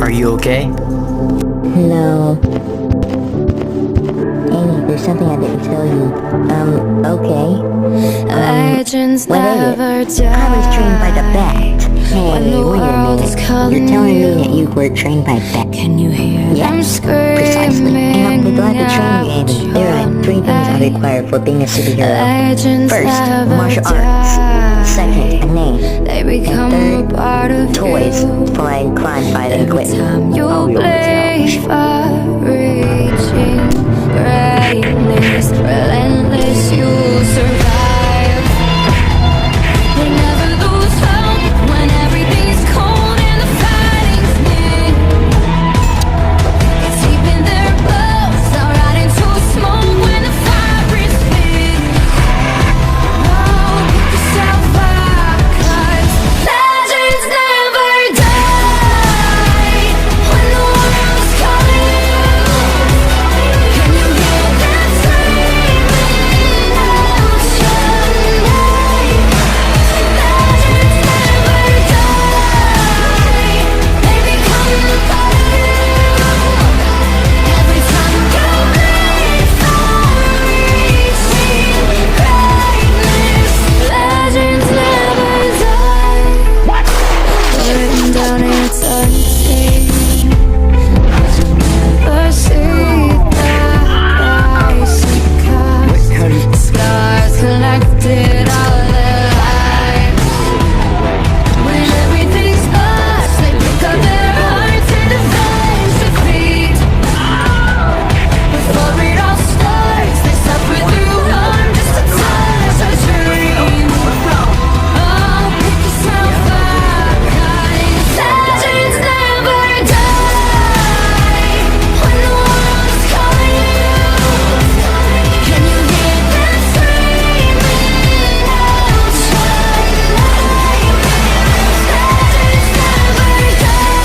Are you okay? No. Amy, there's something I didn't tell you. Okay. Legends never die. I was trained by the bat. Hey, When the wait a world is minute. calling You're telling you. me that you were trained by bat? Can you hear them Yes, screaming? precisely. And I'll be glad to train you, out Amy. There are 3 things I your require for being a superhero. Legends First, never martial die. arts. Second, a name. They become And a part of third, toys, you. flying, crime fighting Every equipment. time you I'll be on the play couch. far reaching greatness, relentless, you'll survive. They never lose hope when everything's cold and the fighting's near. It's deep in their bones, all right into smoke when the fire is big. Oh, pick yourself up, 'cause legends never die. When the world's calling you, can you hear them screaming out your name? Legends never die. They become a part of you. Every time you bleed for reaching greatness, legends never die. Written down in your time. Never see the price it costs. Scars collected all their lives. When everything's lost, they pick up their hearts and defense defeat. Before it all starts, they suffer through harm just to touch a dream. Oh, pick yourself up, 'cause legends never die. When the world's calling you, can you hear them screaming out your name? Legends never die.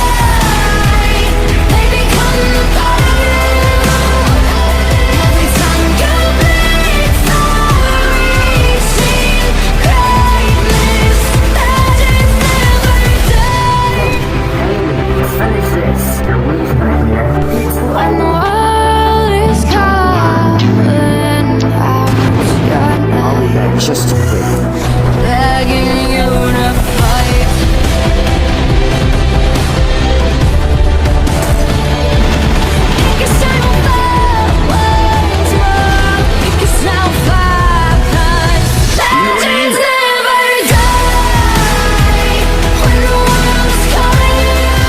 They become a part of you. Every time you bleed for reaching greatness, legends never die. Finish this. You're losing right here. When the world is calling out your name, Just quick. begging you to fight. Pick yourself up once more. Pick yourself up, 'cause legends never die. When the world's calling you,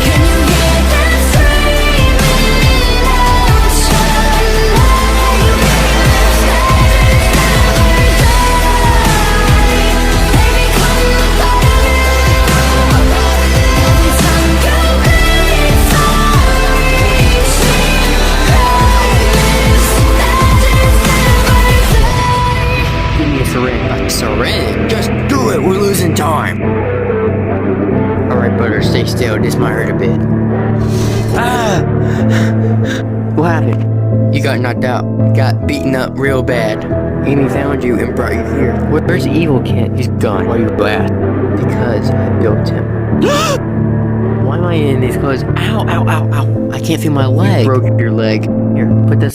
can you hear them screaming out your name? Legends never die. They become a part of you. Every time you bleed for reaching greatness, legends never die. Give me a syringe. A syringe? Just do it. We're losing time. Alright, brother, stay still. This might hurt a bit. Ah! What happened? You got knocked out. Got beaten up real bad. Amy found you and brought you here. Where's Evil Kent? He's gone. Why you laugh? Because I built him. Why am I in these clothes? Ow, ow, ow, ow. I can't feel my leg. You broke your leg. Here, put this